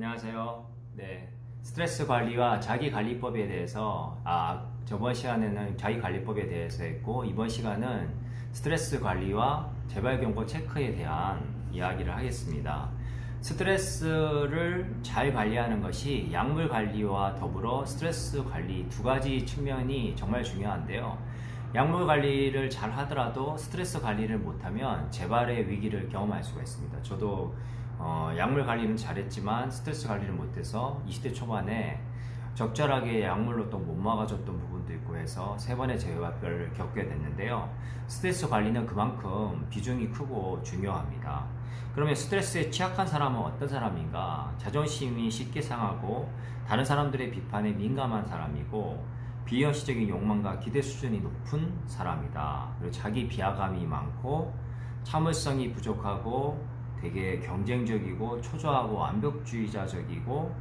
안녕하세요. 네. 스트레스 관리와 자기 관리법에 대해서, 저번 시간에는 자기 관리법에 대해서 했고, 이번 시간은 스트레스 관리와 재발경고 체크에 대한 이야기를 하겠습니다. 스트레스를 잘 관리하는 것이 약물 관리와 더불어 스트레스 관리 두 가지 측면이 정말 중요한데요. 약물 관리를 잘 하더라도 스트레스 관리를 못하면 재발의 위기를 경험할 수가 있습니다. 저도 약물 관리는 잘했지만 스트레스 관리를 못해서 20대 초반에 적절하게 약물로 또 못 막아줬던 부분도 있고 해서 3번의 재발을 겪게 됐는데요. 스트레스 관리는 그만큼 비중이 크고 중요합니다. 그러면 스트레스에 취약한 사람은 어떤 사람인가? 자존심이 쉽게 상하고 다른 사람들의 비판에 민감한 사람이고 비현실적인 욕망과 기대 수준이 높은 사람이다. 그리고 자기 비하감이 많고 참을성이 부족하고 되게 경쟁적이고 초조하고 완벽주의자적이고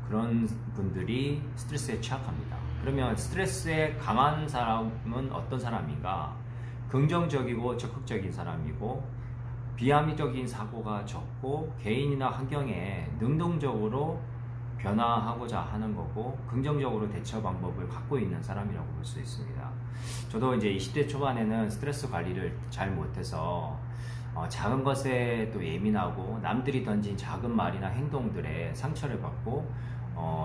그런 분들이 스트레스에 취약합니다. 그러면 스트레스에 강한 사람은 어떤 사람인가? 긍정적이고 적극적인 사람이고 비합리적인 사고가 적고 개인이나 환경에 능동적으로 변화하고자 하는 거고 긍정적으로 대처 방법을 갖고 있는 사람이라고 볼 수 있습니다. 저도 이제 20대 초반에는 스트레스 관리를 잘 못해서 작은 것에 또 예민하고 남들이 던진 작은 말이나 행동들에 상처를 받고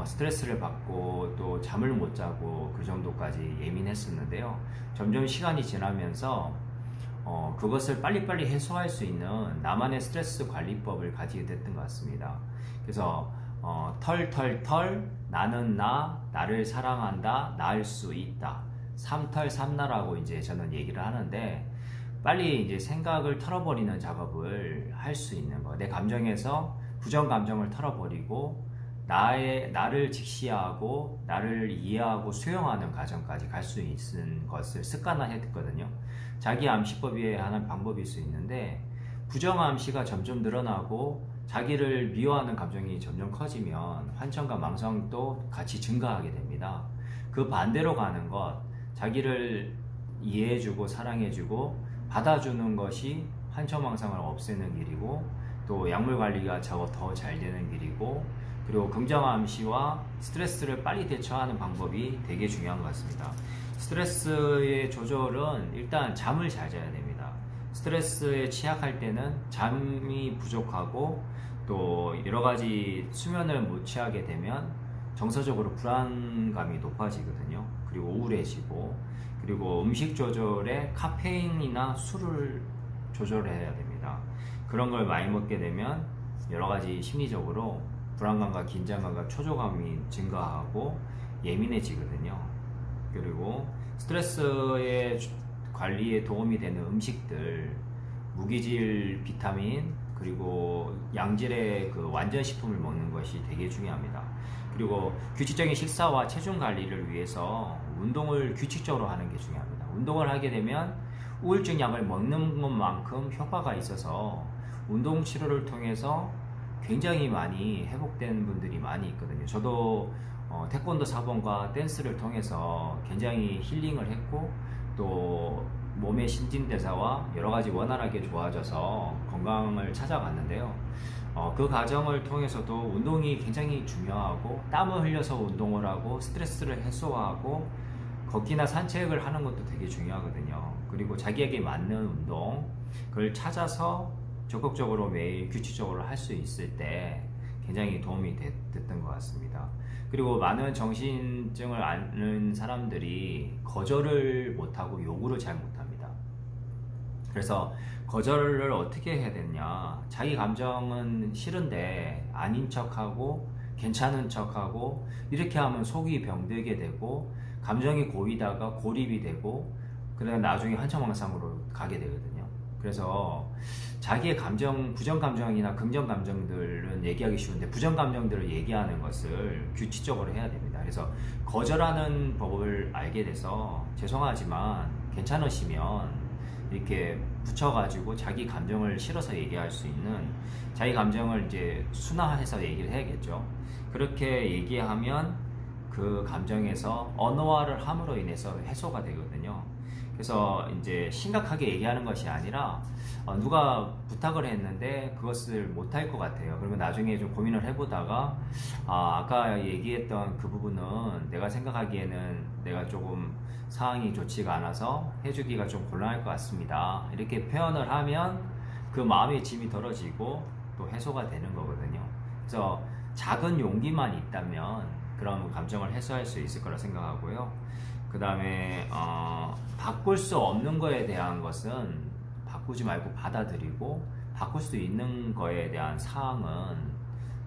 스트레스를 받고 또 잠을 못 자고 그 정도까지 예민했었는데요. 점점 시간이 지나면서 그것을 빨리빨리 해소할 수 있는 나만의 스트레스 관리법을 가지게 됐던 것 같습니다. 그래서 털털털 나는 나를 사랑한다 나을 수 있다 삼털삼나라고 이제 저는 얘기를 하는데 빨리 이제 생각을 털어버리는 작업을 할 수 있는 거. 내 감정에서 부정 감정을 털어버리고 나를 직시하고 나를 이해하고 수용하는 과정까지 갈 수 있는 것을 습관화했거든요. 자기 암시법에 하는 방법일 수 있는데 부정 암시가 점점 늘어나고 자기를 미워하는 감정이 점점 커지면 환청과 망성도 같이 증가하게 됩니다. 그 반대로 가는 것, 자기를 이해해주고 사랑해주고 받아주는 것이 환청망상을 없애는 길이고 또 약물 관리가 더 잘 되는 길이고 그리고 긍정암시와 스트레스를 빨리 대처하는 방법이 되게 중요한 것 같습니다. 스트레스의 조절은 일단 잠을 잘 자야 됩니다. 스트레스에 취약할 때는 잠이 부족하고 또 여러가지 수면을 못 취하게 되면 정서적으로 불안감이 높아지거든요. 그리고 우울해지고 그리고 음식 조절에 카페인이나 술을 조절해야 됩니다. 그런 걸 많이 먹게 되면 여러가지 심리적으로 불안감과 긴장감과 초조감이 증가하고 예민해지거든요. 그리고 스트레스의 관리에 도움이 되는 음식들, 무기질 비타민 그리고 양질의 그 완전식품을 먹는 것이 되게 중요합니다. 그리고 규칙적인 식사와 체중 관리를 위해서 운동을 규칙적으로 하는 게 중요합니다. 운동을 하게 되면 우울증 약을 먹는 것만큼 효과가 있어서 운동 치료를 통해서 굉장히 많이 회복된 분들이 많이 있거든요. 저도 태권도 사범과 댄스를 통해서 굉장히 힐링을 했고 또 몸의 신진대사와 여러가지 원활하게 좋아져서 건강을 찾아갔는데요. 그 과정을 통해서도 운동이 굉장히 중요하고 땀을 흘려서 운동을 하고 스트레스를 해소하고 걷기나 산책을 하는 것도 되게 중요하거든요. 그리고 자기에게 맞는 운동 그걸 찾아서 적극적으로 매일 규칙적으로 할 수 있을 때 굉장히 도움이 됐던 것 같습니다. 그리고 많은 정신증을 앓는 사람들이 거절을 못하고 요구를 잘 못합니다. 그래서 거절을 어떻게 해야 되냐, 자기 감정은 싫은데 아닌 척하고 괜찮은 척하고 이렇게 하면 속이 병들게 되고 감정이 고이다가 고립이 되고 그다음에 나중에 환청망상으로 가게 되거든요. 그래서 자기의 감정, 부정 감정이나 긍정 감정들은 얘기하기 쉬운데 부정 감정들을 얘기하는 것을 규칙적으로 해야 됩니다. 그래서 거절하는 법을 알게 돼서 죄송하지만 괜찮으시면 이렇게 붙여가지고 자기 감정을 실어서 얘기할 수 있는 자기 감정을 이제 순화해서 얘기를 해야겠죠. 그렇게 얘기하면 그 감정에서 언어화를 함으로 인해서 해소가 되거든요. 그래서 이제 심각하게 얘기하는 것이 아니라 누가 부탁을 했는데 그것을 못할 것 같아요. 그러면 나중에 좀 고민을 해보다가 아까 얘기했던 그 부분은 내가 생각하기에는 내가 조금 상황이 좋지가 않아서 해주기가 좀 곤란할 것 같습니다. 이렇게 표현을 하면 그 마음의 짐이 덜어지고 또 해소가 되는 거거든요. 그래서 작은 용기만 있다면 그런 감정을 해소할 수 있을 거라 생각하고요. 그 다음에 바꿀 수 없는 거에 대한 것은 바꾸지 말고 받아들이고, 바꿀 수 있는 거에 대한 사항은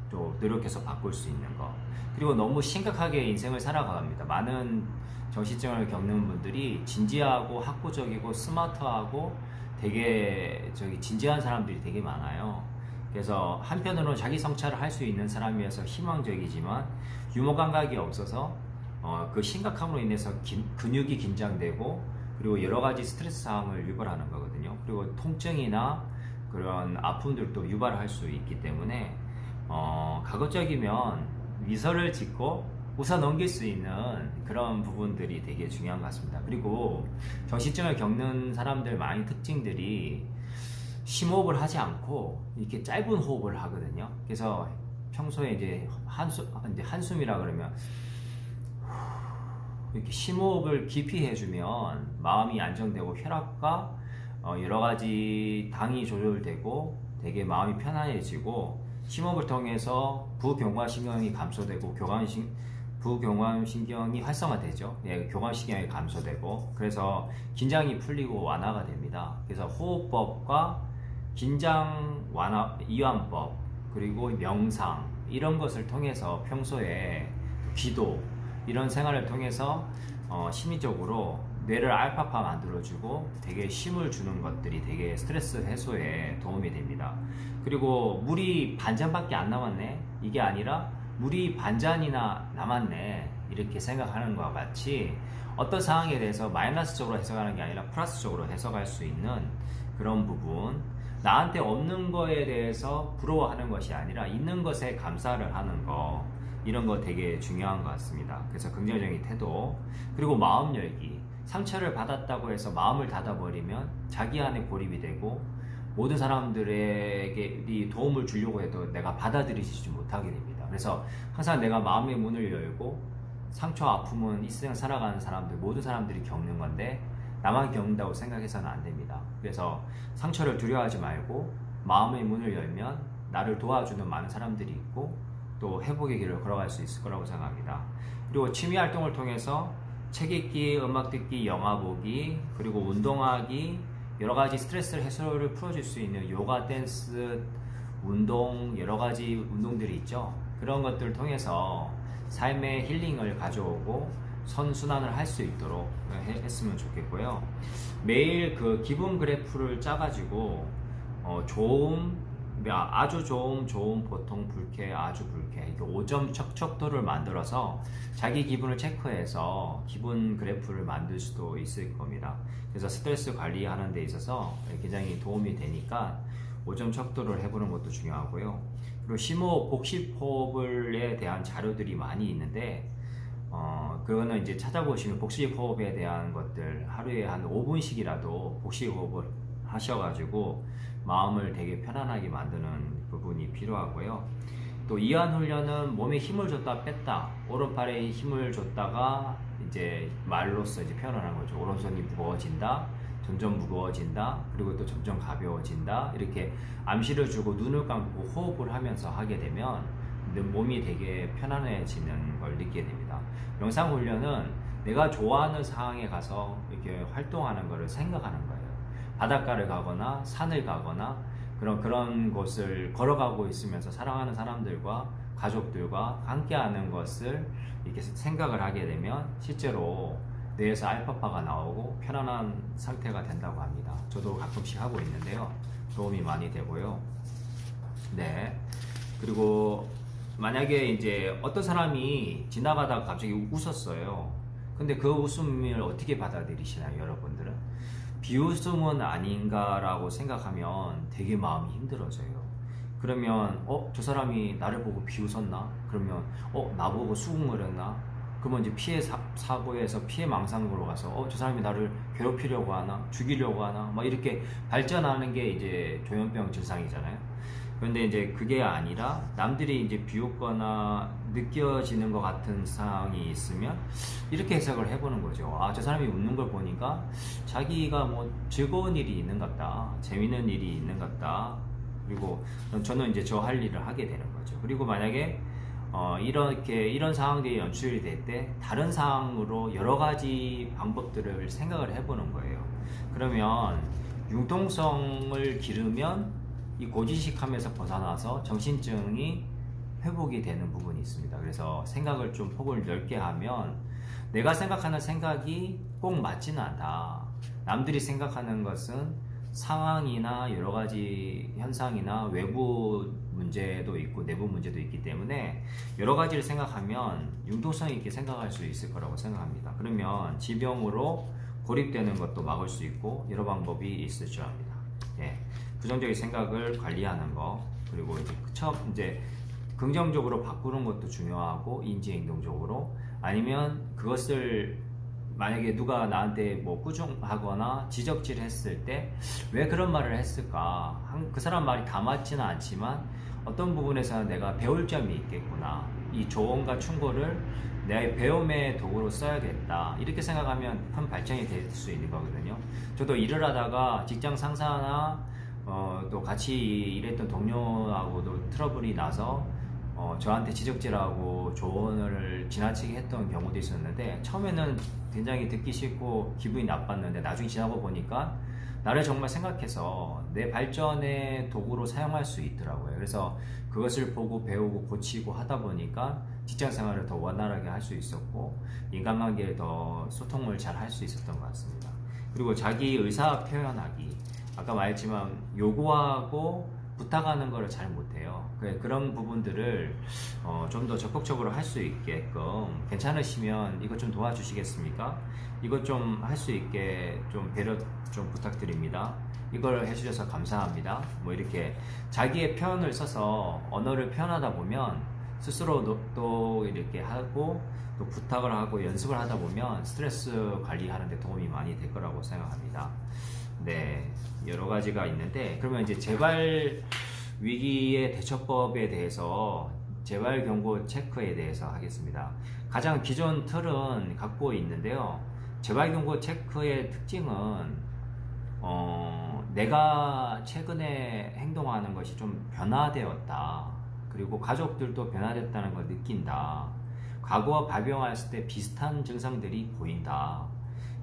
또 노력해서 바꿀 수 있는 거. 그리고 너무 심각하게 인생을 살아갑니다. 많은 정신증을 겪는 분들이 진지하고 학구적이고 스마트하고 되게 진지한 사람들이 되게 많아요. 그래서 한편으로는 자기 성찰을 할 수 있는 사람이어서 희망적이지만 유머 감각이 없어서 그 심각함으로 인해서 근육이 긴장되고, 그리고 여러 가지 스트레스 상황을 유발하는 거거든요. 그리고 통증이나 그런 아픔들도 유발할 수 있기 때문에 가급적이면 미소를 짓고 웃어 넘길 수 있는 그런 부분들이 되게 중요한 것 같습니다. 그리고 정신증을 겪는 사람들 많은 특징들이 심호흡을 하지 않고 이렇게 짧은 호흡을 하거든요. 그래서 평소에 이제 한숨이라 그러면 이렇게 심호흡을 깊이 해주면 마음이 안정되고 혈압과 여러 가지 당이 조절되고 되게 마음이 편안해지고, 심호흡을 통해서 부경화신경이 감소되고 부경화신경이 활성화되죠. 예, 교감신경이 감소되고, 그래서 긴장이 풀리고 완화가 됩니다. 그래서 호흡법과 긴장 완화 이완법, 그리고 명상, 이런 것을 통해서 평소에 기도, 이런 생활을 통해서 심리적으로 뇌를 알파파 만들어주고 되게 쉼을 주는 것들이 되게 스트레스 해소에 도움이 됩니다. 그리고 물이 반잔밖에 안 남았네, 이게 아니라 물이 반잔이나 남았네, 이렇게 생각하는 것과 같이 어떤 상황에 대해서 마이너스적으로 해석하는 게 아니라 플러스적으로 해석할 수 있는 그런 부분, 나한테 없는 거에 대해서 부러워하는 것이 아니라 있는 것에 감사를 하는 거, 이런 거 되게 중요한 것 같습니다. 그래서 긍정적인 태도, 그리고 마음 열기. 상처를 받았다고 해서 마음을 닫아버리면 자기 안에 고립이 되고 모든 사람들에게 도움을 주려고 해도 내가 받아들이지 못하게 됩니다. 그래서 항상 내가 마음의 문을 열고, 상처 아픔은 이 세상 살아가는 사람들, 모든 사람들이 겪는 건데 나만 겪는다고 생각해서는 안 됩니다. 그래서 상처를 두려워하지 말고 마음의 문을 열면 나를 도와주는 많은 사람들이 있고 또 회복의 길을 걸어갈 수 있을 거라고 생각합니다. 그리고 취미 활동을 통해서 책 읽기, 음악 듣기, 영화 보기, 그리고 운동하기, 여러 가지 스트레스 해소를 풀어줄 수 있는 요가, 댄스, 운동, 여러 가지 운동들이 있죠. 그런 것들을 통해서 삶의 힐링을 가져오고 선순환을 할 수 있도록 했으면 좋겠고요. 매일 그 기분 그래프를 짜가지고 아주 좋음, 보통, 불쾌, 아주 불쾌, 이렇게 5점 척척도를 만들어서 자기 기분을 체크해서 기분 그래프를 만들 수도 있을 겁니다. 그래서 스트레스 관리하는 데 있어서 굉장히 도움이 되니까 5점 척도를 해보는 것도 중요하고요. 그리고 심호흡, 복식호흡에 대한 자료들이 많이 있는데 그거는 이제 찾아보시면 복식호흡에 대한 것들 하루에 한 5분씩이라도 복식호흡을 하셔가지고 마음을 되게 편안하게 만드는 부분이 필요하고요. 또 이완훈련은 몸에 힘을 줬다 뺐다, 오른팔에 힘을 줬다가 이제 말로써 이제 표현을 하는 거죠. 오른손이 무거워진다, 점점 무거워진다, 그리고 또 점점 가벼워진다, 이렇게 암시를 주고 눈을 감고 호흡을 하면서 하게 되면 몸이 되게 편안해지는 걸 느끼게 됩니다. 명상훈련은 내가 좋아하는 상황에 가서 이렇게 활동하는 것을 생각하는 거예요. 바닷가를 가거나 산을 가거나 그런 곳을 걸어가고 있으면서 사랑하는 사람들과 가족들과 함께하는 것을 이렇게 생각을 하게 되면 실제로 뇌에서 알파파가 나오고 편안한 상태가 된다고 합니다. 저도 가끔씩 하고 있는데요. 도움이 많이 되고요. 네. 그리고 만약에 이제 어떤 사람이 지나가다가 갑자기 웃었어요. 근데 그 웃음을 어떻게 받아들이시나요, 여러분들은? 비웃음은 아닌가라고 생각하면 되게 마음이 힘들어져요. 그러면 저 사람이 나를 보고 비웃었나? 그러면 나보고 수긍을 했나? 그러면 이제 사고에서 피해 망상으로 가서 저 사람이 나를 괴롭히려고 하나, 죽이려고 하나, 막 이렇게 발전하는 게 이제 조현병 증상이잖아요. 그런데 이제 그게 아니라 남들이 이제 비웃거나 느껴지는 것 같은 상황이 있으면 이렇게 해석을 해보는 거죠. 저 사람이 웃는 걸 보니까 자기가 뭐 즐거운 일이 있는 것 같다, 재밌는 일이 있는 것 같다. 그리고 저는 이제 저 할 일을 하게 되는 거죠. 그리고 만약에 이런 상황들이 연출이 될 때 다른 상황으로 여러 가지 방법들을 생각을 해보는 거예요. 그러면 융통성을 기르면 이 고지식함에서 벗어나서 정신증이 회복이 되는 부분이 있습니다. 그래서 생각을 좀 폭을 넓게 하면 내가 생각하는 생각이 꼭 맞지는 않다. 남들이 생각하는 것은 상황이나 여러 가지 현상이나 외부 문제도 있고 내부 문제도 있기 때문에 여러 가지를 생각하면 융통성 있게 생각할 수 있을 거라고 생각합니다. 그러면 질병으로 고립되는 것도 막을 수 있고 여러 방법이 있을 줄 압니다. 예. 부정적인 생각을 관리하는 거, 그리고 이제 긍정적으로 바꾸는 것도 중요하고 인지행동적으로, 아니면 그것을 만약에 누가 나한테 뭐 꾸중하거나 지적질 했을 때 왜 그런 말을 했을까, 그 사람 말이 다 맞지는 않지만 어떤 부분에서는 내가 배울 점이 있겠구나, 이 조언과 충고를 내 배움의 도구로 써야겠다, 이렇게 생각하면 큰 발전이 될 수 있는 거거든요. 저도 일을 하다가 직장 상사나 또 같이 일했던 동료하고도 트러블이 나서 저한테 지적질하고 조언을 지나치게 했던 경우도 있었는데, 처음에는 굉장히 듣기 싫고 기분이 나빴는데 나중에 지나고 보니까 나를 정말 생각해서 내 발전의 도구로 사용할 수 있더라고요. 그래서 그것을 보고 배우고 고치고 하다 보니까 직장 생활을 더 원활하게 할 수 있었고 인간관계에 더 소통을 잘 할 수 있었던 것 같습니다. 그리고 자기 의사 표현하기, 아까 말했지만 요구하고 부탁하는 거를 잘 못해요. 그런 부분들을 좀 더 적극적으로 할 수 있게끔, 괜찮으시면 이것 좀 도와주시겠습니까? 이것 좀 할 수 있게 좀 배려 좀 부탁드립니다. 이걸 해주셔서 감사합니다. 뭐 이렇게 자기의 표현을 써서 언어를 표현하다 보면 스스로 또 이렇게 하고 또 부탁을 하고 연습을 하다 보면 스트레스 관리하는 데 도움이 많이 될 거라고 생각합니다. 네, 여러 가지가 있는데, 그러면 이제 재발 위기의 대처법에 대해서 재발 경고 체크에 대해서 하겠습니다. 가장 기존 틀은 갖고 있는데요. 재발 경고 체크의 특징은 내가 최근에 행동하는 것이 좀 변화되었다. 그리고 가족들도 변화됐다는 걸 느낀다. 과거와 발병했을 때 비슷한 증상들이 보인다.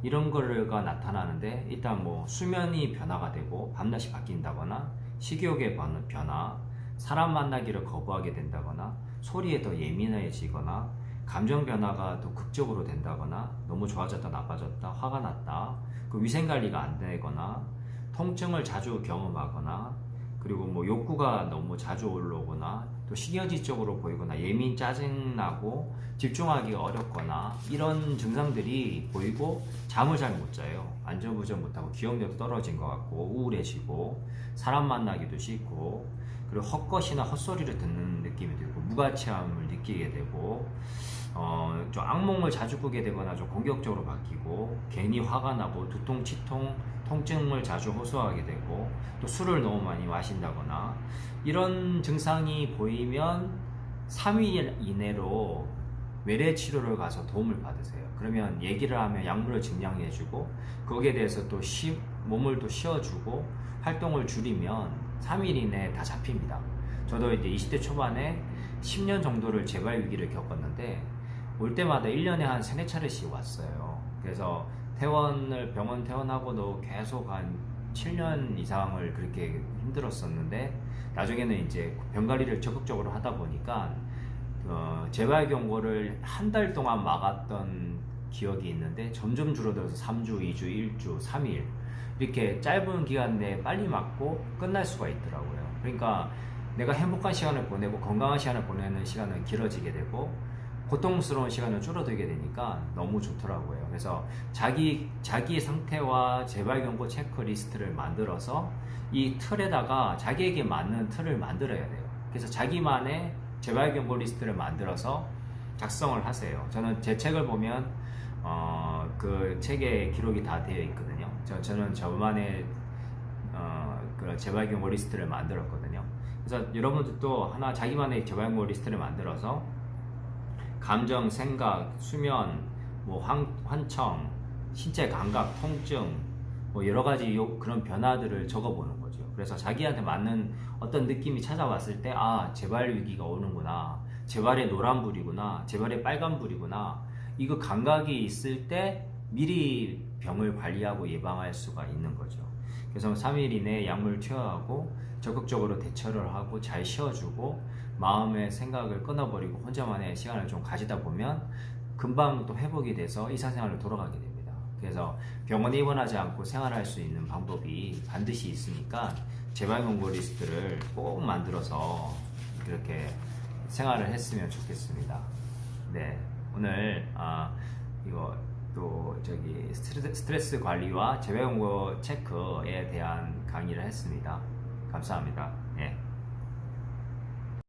이런 거가 나타나는데, 일단 뭐 수면이 변화가 되고 밤낮이 바뀐다거나, 식욕의 변화, 사람 만나기를 거부하게 된다거나, 소리에 더 예민해지거나, 감정 변화가 더 극적으로 된다거나, 너무 좋아졌다 나빠졌다, 화가 났다, 그 위생관리가 안 되거나, 통증을 자주 경험하거나, 그리고 뭐 욕구가 너무 자주 올라오거나, 또 신경질적으로 보이거나, 예민 짜증나고 집중하기가 어렵거나, 이런 증상들이 보이고 잠을 잘 못 자요. 안전부전 못하고 기억력도 떨어진 것 같고 우울해지고 사람 만나기도 싫고, 그리고 헛것이나 헛소리를 듣는 느낌이 들고 무가치함을 느끼게 되고, 좀 악몽을 자주 꾸게 되거나 좀 공격적으로 바뀌고, 괜히 화가 나고 두통, 치통, 통증을 자주 호소하게 되고, 또 술을 너무 많이 마신다거나, 이런 증상이 보이면 3일 이내로 외래 치료를 가서 도움을 받으세요. 그러면 얘기를 하면 약물을 증량해주고, 거기에 대해서 또 몸을 또 쉬어주고 활동을 줄이면 3일 이내에 다 잡힙니다. 저도 이제 20대 초반에 10년 정도를 재발 위기를 겪었는데, 올 때마다 1년에 한 3-4차례씩 왔어요. 그래서 병원 퇴원하고도 계속 한 7년 이상을 그렇게 힘들었었는데, 나중에는 이제 병관리를 적극적으로 하다 보니까 재발 경고를 한 달 동안 막았던 기억이 있는데, 점점 줄어들어서 3주, 2주, 1주, 3일 이렇게 짧은 기간 내에 빨리 맞고 끝날 수가 있더라고요. 그러니까 내가 행복한 시간을 보내고 건강한 시간을 보내는 시간은 길어지게 되고 고통스러운 시간은 줄어들게 되니까 너무 좋더라고요. 그래서 자기 상태와 재발 경고 체크리스트를 만들어서 이 틀에다가 자기에게 맞는 틀을 만들어야 돼요. 그래서 자기만의 재발 경고 리스트를 만들어서 작성을 하세요. 저는 제 책을 보면 그 책에 기록이 다 되어 있거든요. 저는 저만의 그런 재발견고 리스트를 만들었거든요. 그래서 여러분들도 하나 자기만의 재발견고 리스트를 만들어서 감정, 생각, 수면, 뭐 환청, 신체 감각, 통증, 뭐 여러 가지 그런 변화들을 적어보는 거죠. 그래서 자기한테 맞는 어떤 느낌이 찾아왔을 때, 아, 재발 위기가 오는구나. 재발의 노란불이구나. 재발의 빨간불이구나. 이거 감각이 있을 때 미리 병을 관리하고 예방할 수가 있는 거죠. 그래서 3일 이내에 약물 투여하고 적극적으로 대처를 하고 잘 쉬어주고 마음의 생각을 끊어버리고 혼자만의 시간을 좀 가지다 보면 금방 또 회복이 돼서 일상생활로 돌아가게 됩니다. 그래서 병원에 입원하지 않고 생활할 수 있는 방법이 반드시 있으니까 재발견고 리스트를 꼭 만들어서 이렇게 생활을 했으면 좋겠습니다. 네, 오늘 이거 또 저기 스트레스 관리와 재발견고 체크에 대한 강의를 했습니다. 감사합니다.